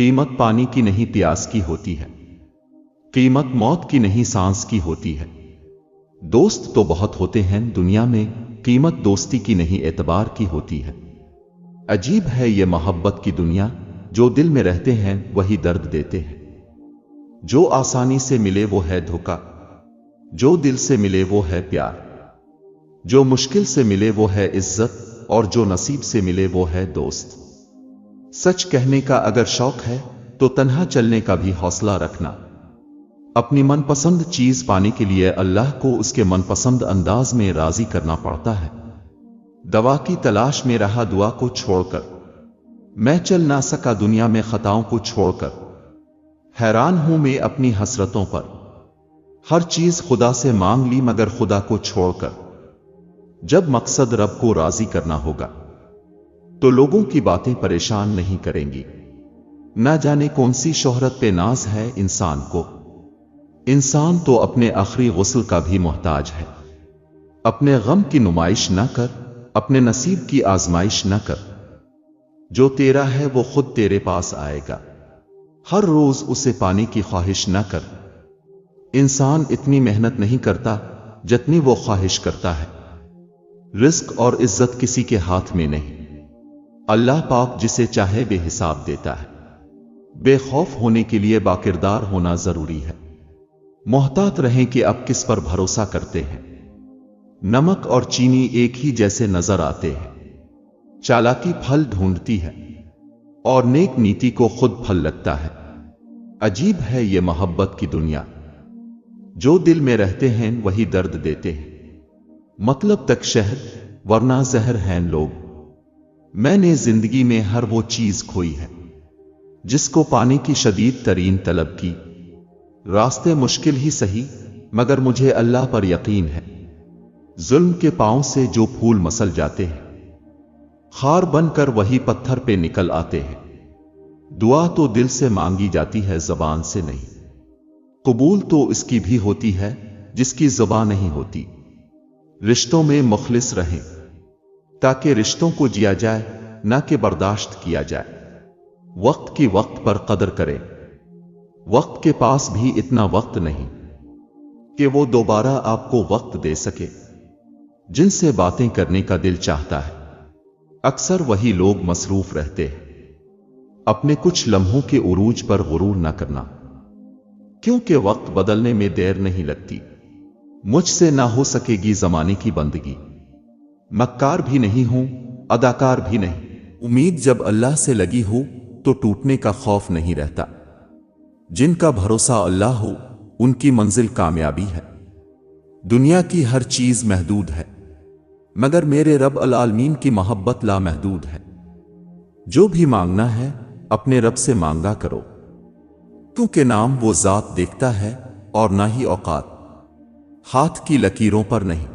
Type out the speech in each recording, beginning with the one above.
قیمت پانی کی نہیں پیاس کی ہوتی ہے، قیمت موت کی نہیں سانس کی ہوتی ہے۔ دوست تو بہت ہوتے ہیں دنیا میں، قیمت دوستی کی نہیں اعتبار کی ہوتی ہے۔ عجیب ہے یہ محبت کی دنیا، جو دل میں رہتے ہیں وہی درد دیتے ہیں۔ جو آسانی سے ملے وہ ہے دھوکا، جو دل سے ملے وہ ہے پیار، جو مشکل سے ملے وہ ہے عزت، اور جو نصیب سے ملے وہ ہے دوست۔ سچ کہنے کا اگر شوق ہے تو تنہا چلنے کا بھی حوصلہ رکھنا۔ اپنی من پسند چیز پانے کے لیے اللہ کو اس کے من پسند انداز میں راضی کرنا پڑتا ہے۔ دوا کی تلاش میں رہا دعا کو چھوڑ کر، میں چل نہ سکا دنیا میں خطاؤں کو چھوڑ کر۔ حیران ہوں میں اپنی حسرتوں پر، ہر چیز خدا سے مانگ لی مگر خدا کو چھوڑ کر۔ جب مقصد رب کو راضی کرنا ہوگا تو لوگوں کی باتیں پریشان نہیں کریں گی۔ نہ جانے کون سی شہرت پہ ناز ہے انسان کو، انسان تو اپنے آخری غسل کا بھی محتاج ہے۔ اپنے غم کی نمائش نہ کر، اپنے نصیب کی آزمائش نہ کر، جو تیرا ہے وہ خود تیرے پاس آئے گا۔ ہر روز اسے پانے کی خواہش نہ کر، انسان اتنی محنت نہیں کرتا جتنی وہ خواہش کرتا ہے۔ رزق اور عزت کسی کے ہاتھ میں نہیں، اللہ پاک جسے چاہے بے حساب دیتا ہے۔ بے خوف ہونے کے لیے باکردار ہونا ضروری ہے۔ محتاط رہیں کہ اب کس پر بھروسہ کرتے ہیں۔ نمک اور چینی ایک ہی جیسے نظر آتے ہیں، چالاکی پھل ڈھونڈتی ہے اور نیک نیتی کو خود پھل لگتا ہے۔ عجیب ہے یہ محبت کی دنیا، جو دل میں رہتے ہیں وہی درد دیتے ہیں۔ مطلب تک شہد ورنہ زہر ہیں لوگ۔ میں نے زندگی میں ہر وہ چیز کھوئی ہے جس کو پانے کی شدید ترین طلب کی۔ راستے مشکل ہی سہی مگر مجھے اللہ پر یقین ہے۔ ظلم کے پاؤں سے جو پھول مسل جاتے ہیں، خار بن کر وہی پتھر پہ نکل آتے ہیں۔ دعا تو دل سے مانگی جاتی ہے زبان سے نہیں، قبول تو اس کی بھی ہوتی ہے جس کی زبان نہیں ہوتی۔ رشتوں میں مخلص رہیں تاکہ رشتوں کو جیا جائے نہ کہ برداشت کیا جائے۔ وقت کی وقت پر قدر کریں، وقت کے پاس بھی اتنا وقت نہیں کہ وہ دوبارہ آپ کو وقت دے سکے۔ جن سے باتیں کرنے کا دل چاہتا ہے اکثر وہی لوگ مصروف رہتے ہیں۔ اپنے کچھ لمحوں کے عروج پر غرور نہ کرنا، کیونکہ وقت بدلنے میں دیر نہیں لگتی۔ مجھ سے نہ ہو سکے گی زمانے کی بندگی، مکار بھی نہیں ہوں اداکار بھی نہیں۔ امید جب اللہ سے لگی ہو تو ٹوٹنے کا خوف نہیں رہتا۔ جن کا بھروسہ اللہ ہو ان کی منزل کامیابی ہے۔ دنیا کی ہر چیز محدود ہے مگر میرے رب العالمین کی محبت لامحدود ہے۔ جو بھی مانگنا ہے اپنے رب سے مانگا کرو، کیونکہ نام وہ ذات دیکھتا ہے اور نہ ہی اوقات۔ ہاتھ کی لکیروں پر نہیں،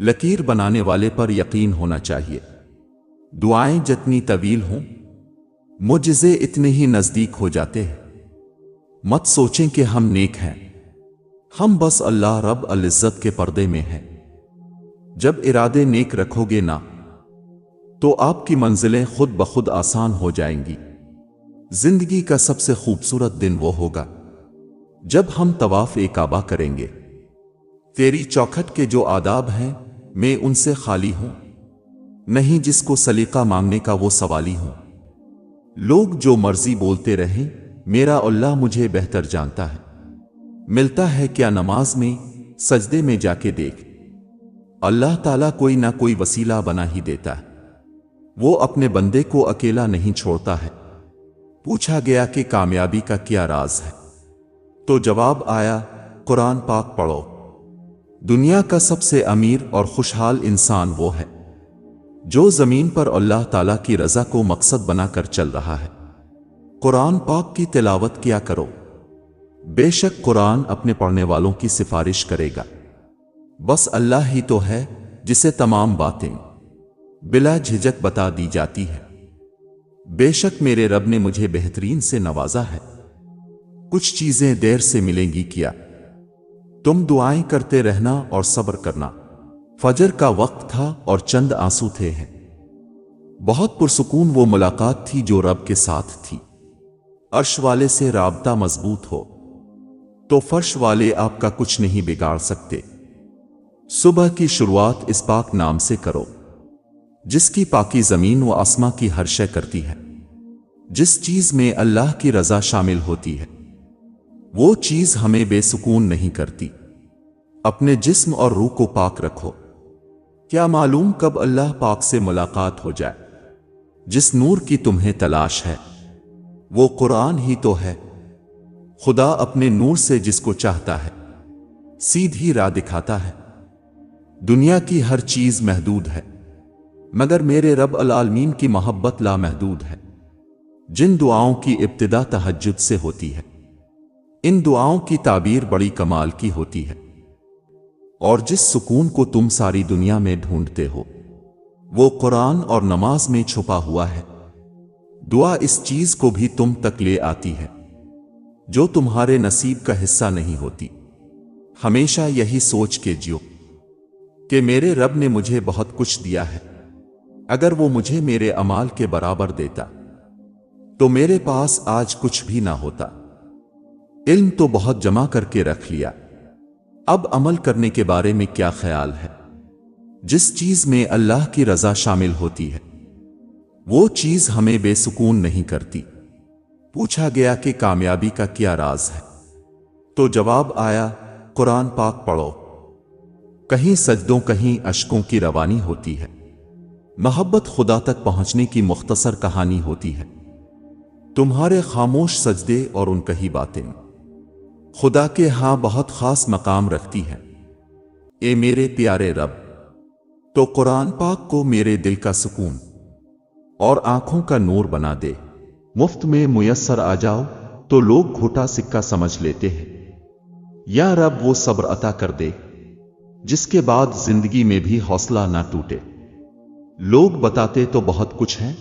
لکیر بنانے والے پر یقین ہونا چاہیے۔ دعائیں جتنی طویل ہوں معجزے اتنے ہی نزدیک ہو جاتے ہیں۔ مت سوچیں کہ ہم نیک ہیں، ہم بس اللہ رب العزت کے پردے میں ہیں۔ جب ارادے نیک رکھو گے نا تو آپ کی منزلیں خود بخود آسان ہو جائیں گی۔ زندگی کا سب سے خوبصورت دن وہ ہوگا جب ہم طواف کعبہ کریں گے۔ تیری چوکھٹ کے جو آداب ہیں میں ان سے خالی ہوں، نہیں جس کو سلیقہ مانگنے کا وہ سوالی ہوں۔ لوگ جو مرضی بولتے رہیں میرا اللہ مجھے بہتر جانتا ہے۔ ملتا ہے کیا نماز میں، سجدے میں جا کے دیکھ، اللہ تعالیٰ کوئی نہ کوئی وسیلہ بنا ہی دیتا ہے۔ وہ اپنے بندے کو اکیلا نہیں چھوڑتا ہے۔ پوچھا گیا کہ کامیابی کا کیا راز ہے تو جواب آیا، قرآن پاک پڑھو۔ دنیا کا سب سے امیر اور خوشحال انسان وہ ہے جو زمین پر اللہ تعالیٰ کی رضا کو مقصد بنا کر چل رہا ہے۔ قرآن پاک کی تلاوت کیا کرو، بے شک قرآن اپنے پڑھنے والوں کی سفارش کرے گا۔ بس اللہ ہی تو ہے جسے تمام باتیں بلا جھجک بتا دی جاتی ہے۔ بے شک میرے رب نے مجھے بہترین سے نوازا ہے۔ کچھ چیزیں دیر سے ملیں گی کیا، تم دعائیں کرتے رہنا اور صبر کرنا۔ فجر کا وقت تھا اور چند آنسو تھے ہیں۔ بہت پرسکون وہ ملاقات تھی جو رب کے ساتھ تھی۔ عرش والے سے رابطہ مضبوط ہو تو فرش والے آپ کا کچھ نہیں بگاڑ سکتے۔ صبح کی شروعات اس پاک نام سے کرو جس کی پاکی زمین و آسماں کی ہر شے کرتی ہے۔ جس چیز میں اللہ کی رضا شامل ہوتی ہے وہ چیز ہمیں بے سکون نہیں کرتی۔ اپنے جسم اور روح کو پاک رکھو، کیا معلوم کب اللہ پاک سے ملاقات ہو جائے۔ جس نور کی تمہیں تلاش ہے وہ قرآن ہی تو ہے۔ خدا اپنے نور سے جس کو چاہتا ہے سیدھی راہ دکھاتا ہے۔ دنیا کی ہر چیز محدود ہے مگر میرے رب العالمین کی محبت لامحدود ہے۔ جن دعاؤں کی ابتدا تہجد سے ہوتی ہے ان دعاؤں کی تعبیر بڑی کمال کی ہوتی ہے، اور جس سکون کو تم ساری دنیا میں ڈھونڈتے ہو وہ قرآن اور نماز میں چھپا ہوا ہے۔ دعا اس چیز کو بھی تم تک لے آتی ہے جو تمہارے نصیب کا حصہ نہیں ہوتی۔ ہمیشہ یہی سوچ کے جیو کہ میرے رب نے مجھے بہت کچھ دیا ہے، اگر وہ مجھے میرے اعمال کے برابر دیتا تو میرے پاس آج کچھ بھی نہ ہوتا۔ علم تو بہت جمع کر کے رکھ لیا، اب عمل کرنے کے بارے میں کیا خیال ہے؟ جس چیز میں اللہ کی رضا شامل ہوتی ہے وہ چیز ہمیں بے سکون نہیں کرتی۔ پوچھا گیا کہ کامیابی کا کیا راز ہے تو جواب آیا، قرآن پاک پڑھو۔ کہیں سجدوں کہیں اشکوں کی روانی ہوتی ہے۔ محبت خدا تک پہنچنے کی مختصر کہانی ہوتی ہے۔ تمہارے خاموش سجدے اور ان کہی باتیں خدا کے ہاں بہت خاص مقام رکھتی ہیں۔ اے میرے پیارے رب، تو قرآن پاک کو میرے دل کا سکون اور آنکھوں کا نور بنا دے۔ مفت میں میسر آ جاؤ تو لوگ گھوٹا سکہ سمجھ لیتے ہیں، یا رب وہ صبر عطا کر دے جس کے بعد زندگی میں بھی حوصلہ نہ ٹوٹے۔ لوگ بتاتے تو بہت کچھ ہیں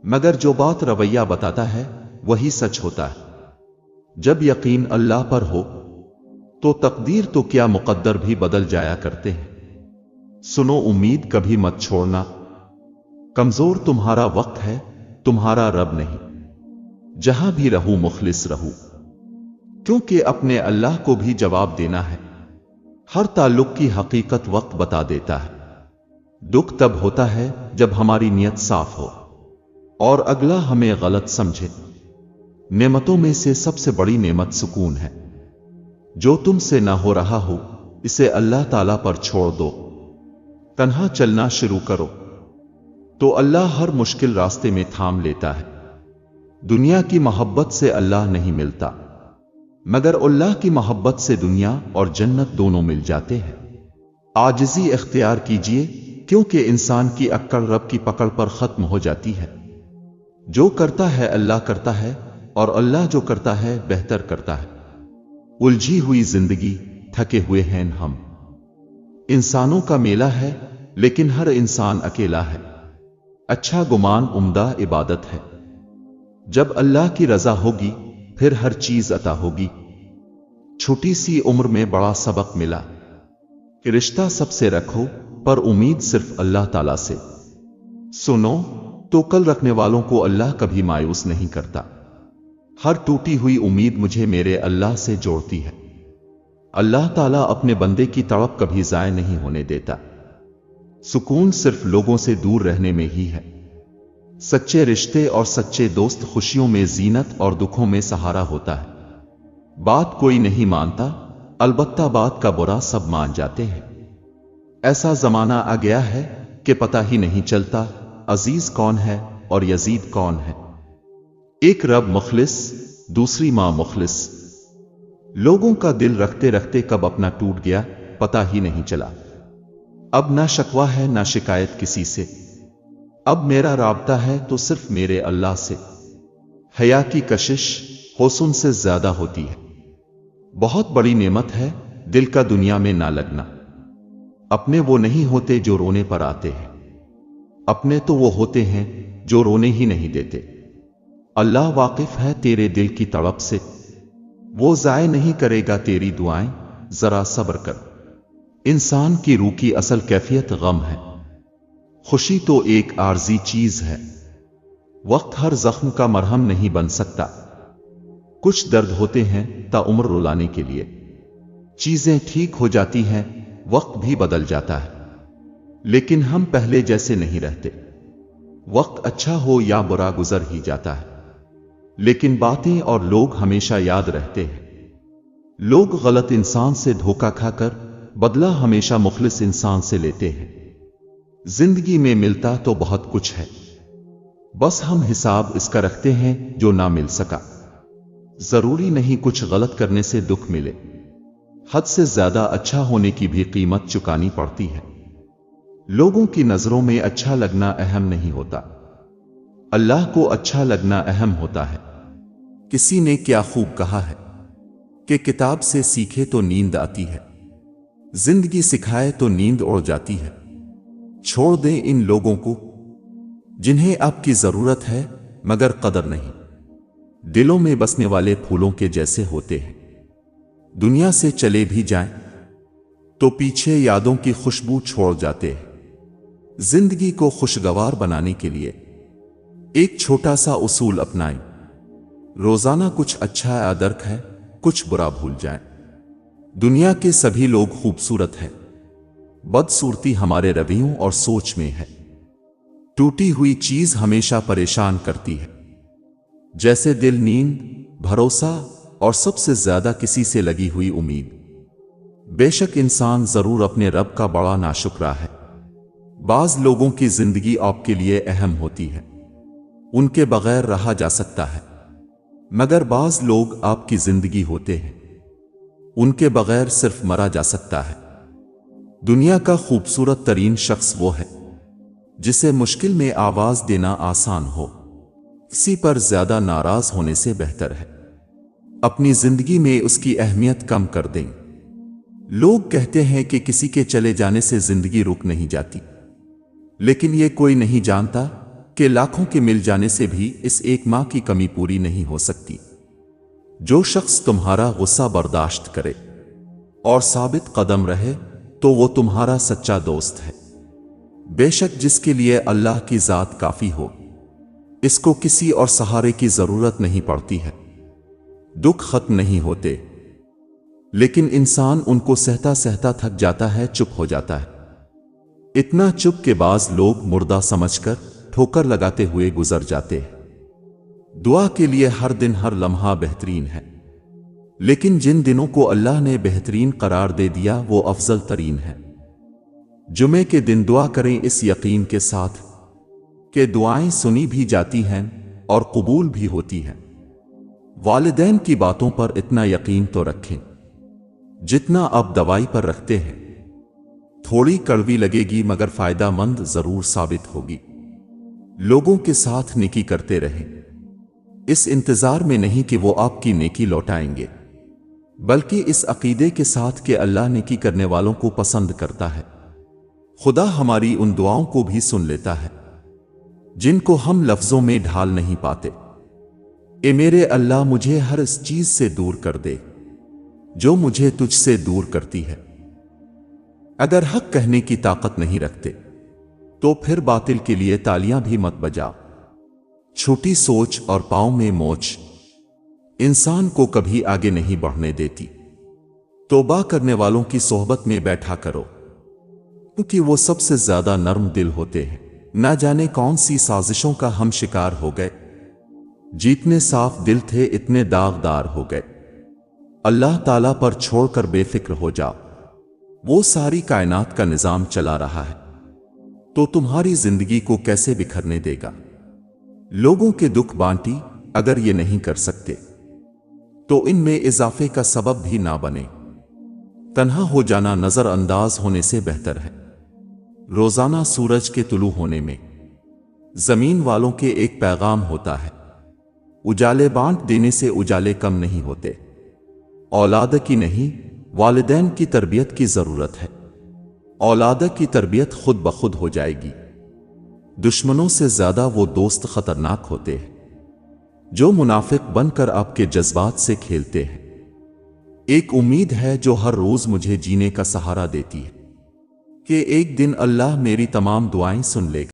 مگر جو بات رویہ بتاتا ہے وہی سچ ہوتا ہے۔ جب یقین اللہ پر ہو تو تقدیر تو کیا مقدر بھی بدل جایا کرتے ہیں۔ سنو امید کبھی مت چھوڑنا، کمزور تمہارا وقت ہے تمہارا رب نہیں۔ جہاں بھی رہو مخلص رہو، کیونکہ اپنے اللہ کو بھی جواب دینا ہے۔ ہر تعلق کی حقیقت وقت بتا دیتا ہے۔ دکھ تب ہوتا ہے جب ہماری نیت صاف ہو اور اگلا ہمیں غلط سمجھے۔ نعمتوں میں سے سب سے بڑی نعمت سکون ہے۔ جو تم سے نہ ہو رہا ہو اسے اللہ تعالیٰ پر چھوڑ دو۔ تنہا چلنا شروع کرو تو اللہ ہر مشکل راستے میں تھام لیتا ہے۔ دنیا کی محبت سے اللہ نہیں ملتا مگر اللہ کی محبت سے دنیا اور جنت دونوں مل جاتے ہیں۔ عاجزی اختیار کیجیے کیونکہ انسان کی اکڑ رب کی پکڑ پر ختم ہو جاتی ہے۔ جو کرتا ہے اللہ کرتا ہے اور اللہ جو کرتا ہے بہتر کرتا ہے۔ الجھی ہوئی زندگی، تھکے ہوئے ہیں ہم۔ انسانوں کا میلہ ہے لیکن ہر انسان اکیلا ہے۔ اچھا گمان عمدہ عبادت ہے۔ جب اللہ کی رضا ہوگی پھر ہر چیز عطا ہوگی۔ چھوٹی سی عمر میں بڑا سبق ملا کہ رشتہ سب سے رکھو پر امید صرف اللہ تعالیٰ سے۔ سنو تو کل رکھنے والوں کو اللہ کبھی مایوس نہیں کرتا۔ ہر ٹوٹی ہوئی امید مجھے میرے اللہ سے جوڑتی ہے۔ اللہ تعالیٰ اپنے بندے کی تڑپ کبھی ضائع نہیں ہونے دیتا۔ سکون صرف لوگوں سے دور رہنے میں ہی ہے۔ سچے رشتے اور سچے دوست خوشیوں میں زینت اور دکھوں میں سہارا ہوتا ہے۔ بات کوئی نہیں مانتا، البتہ بات کا برا سب مان جاتے ہیں۔ ایسا زمانہ آ گیا ہے کہ پتہ ہی نہیں چلتا عزیز کون ہے اور یزید کون ہے۔ ایک رب مخلص، دوسری ماں مخلص۔ لوگوں کا دل رکھتے رکھتے کب اپنا ٹوٹ گیا پتہ ہی نہیں چلا۔ اب نہ شکوہ ہے نہ شکایت کسی سے، اب میرا رابطہ ہے تو صرف میرے اللہ سے۔ حیا کی کشش حسن سے زیادہ ہوتی ہے۔ بہت بڑی نعمت ہے دل کا دنیا میں نہ لگنا۔ اپنے وہ نہیں ہوتے جو رونے پر آتے ہیں، اپنے تو وہ ہوتے ہیں جو رونے ہی نہیں دیتے۔ اللہ واقف ہے تیرے دل کی تڑپ سے، وہ ضائع نہیں کرے گا تیری دعائیں، ذرا صبر کر۔ انسان کی روح کی اصل کیفیت غم ہے، خوشی تو ایک عارضی چیز ہے۔ وقت ہر زخم کا مرہم نہیں بن سکتا، کچھ درد ہوتے ہیں تا عمر رلانے کے لیے، چیزیں ٹھیک ہو جاتی ہیں، وقت بھی بدل جاتا ہے، لیکن ہم پہلے جیسے نہیں رہتے۔ وقت اچھا ہو یا برا گزر ہی جاتا ہے، لیکن باتیں اور لوگ ہمیشہ یاد رہتے ہیں۔ لوگ غلط انسان سے دھوکہ کھا کر بدلہ ہمیشہ مخلص انسان سے لیتے ہیں۔ زندگی میں ملتا تو بہت کچھ ہے، بس ہم حساب اس کا رکھتے ہیں جو نہ مل سکا۔ ضروری نہیں کچھ غلط کرنے سے دکھ ملے، حد سے زیادہ اچھا ہونے کی بھی قیمت چکانی پڑتی ہے۔ لوگوں کی نظروں میں اچھا لگنا اہم نہیں ہوتا، اللہ کو اچھا لگنا اہم ہوتا ہے۔ کسی نے کیا خوب کہا ہے کہ کتاب سے سیکھے تو نیند آتی ہے، زندگی سکھائے تو نیند اڑ جاتی ہے۔ چھوڑ دیں ان لوگوں کو جنہیں آپ کی ضرورت ہے مگر قدر نہیں۔ دلوں میں بسنے والے پھولوں کے جیسے ہوتے ہیں، دنیا سے چلے بھی جائیں تو پیچھے یادوں کی خوشبو چھوڑ جاتے ہیں۔ زندگی کو خوشگوار بنانے کے لیے ایک چھوٹا سا اصول اپنائیں، روزانہ کچھ اچھا ادرک ہے، کچھ برا بھول جائیں۔ دنیا کے سبھی لوگ خوبصورت ہیں، بدصورتی ہمارے رویوں اور سوچ میں ہے۔ ٹوٹی ہوئی چیز ہمیشہ پریشان کرتی ہے، جیسے دل، نیند، بھروسہ اور سب سے زیادہ کسی سے لگی ہوئی امید۔ بے شک انسان ضرور اپنے رب کا بڑا ناشکرا ہے۔ بعض لوگوں کی زندگی آپ کے لیے اہم ہوتی ہے، ان کے بغیر رہا جا سکتا ہے، مگر بعض لوگ آپ کی زندگی ہوتے ہیں، ان کے بغیر صرف مرا جا سکتا ہے۔ دنیا کا خوبصورت ترین شخص وہ ہے جسے مشکل میں آواز دینا آسان ہو، کسی پر زیادہ ناراض ہونے سے بہتر ہے اپنی زندگی میں اس کی اہمیت کم کر دیں۔ لوگ کہتے ہیں کہ کسی کے چلے جانے سے زندگی رک نہیں جاتی، لیکن یہ کوئی نہیں جانتا کہ لاکھوں کے مل جانے سے بھی اس ایک ماں کی کمی پوری نہیں ہو سکتی۔ جو شخص تمہارا غصہ برداشت کرے اور ثابت قدم رہے تو وہ تمہارا سچا دوست ہے۔ بے شک جس کے لیے اللہ کی ذات کافی ہو، اس کو کسی اور سہارے کی ضرورت نہیں پڑتی ہے۔ دکھ ختم نہیں ہوتے، لیکن انسان ان کو سہتا سہتا تھک جاتا ہے، چپ ہو جاتا ہے۔ اتنا چپ کہ بعض لوگ مردہ سمجھ کر ٹھوکر لگاتے ہوئے گزر جاتے ہیں۔ دعا کے لیے ہر دن ہر لمحہ بہترین ہے، لیکن جن دنوں کو اللہ نے بہترین قرار دے دیا وہ افضل ترین ہے۔ جمعے کے دن دعا کریں اس یقین کے ساتھ کہ دعائیں سنی بھی جاتی ہیں اور قبول بھی ہوتی ہیں۔ والدین کی باتوں پر اتنا یقین تو رکھیں جتنا آپ دوائی پر رکھتے ہیں۔ تھوڑی کڑوی لگے گی مگر فائدہ مند ضرور ثابت ہوگی۔ لوگوں کے ساتھ نیکی کرتے رہیں، اس انتظار میں نہیں کہ وہ آپ کی نیکی لوٹائیں گے، بلکہ اس عقیدے کے ساتھ کہ اللہ نیکی کرنے والوں کو پسند کرتا ہے۔ خدا ہماری ان دعاؤں کو بھی سن لیتا ہے جن کو ہم لفظوں میں ڈھال نہیں پاتے۔ اے میرے اللہ، مجھے ہر اس چیز سے دور کر دے جو مجھے تجھ سے دور کرتی ہے۔ اگر حق کہنے کی طاقت نہیں رکھتے تو پھر باطل کے لیے تالیاں بھی مت بجا۔ چھوٹی سوچ اور پاؤں میں موچ انسان کو کبھی آگے نہیں بڑھنے دیتی۔ توبہ کرنے والوں کی صحبت میں بیٹھا کرو، کیونکہ وہ سب سے زیادہ نرم دل ہوتے ہیں۔ نہ جانے کون سی سازشوں کا ہم شکار ہو گئے، جتنے صاف دل تھے اتنے داغدار ہو گئے۔ اللہ تعالیٰ پر چھوڑ کر بے فکر ہو جاؤ، وہ ساری کائنات کا نظام چلا رہا ہے تو تمہاری زندگی کو کیسے بکھرنے دے گا؟ لوگوں کے دکھ بانٹی اگر یہ نہیں کر سکتے تو ان میں اضافے کا سبب بھی نہ بنے۔ تنہا ہو جانا نظر انداز ہونے سے بہتر ہے۔ روزانہ سورج کے طلوع ہونے میں زمین والوں کے ایک پیغام ہوتا ہے، اجالے بانٹ دینے سے اجالے کم نہیں ہوتے۔ اولاد کی نہیں، والدین کی تربیت کی ضرورت ہے۔ اولاد کی تربیت خود بخود ہو جائے گی۔ دشمنوں سے زیادہ وہ دوست خطرناک ہوتے ہیں جو منافق بن کر آپ کے جذبات سے کھیلتے ہیں۔ ایک امید ہے جو ہر روز مجھے جینے کا سہارا دیتی ہے کہ ایک دن اللہ میری تمام دعائیں سن لے گا۔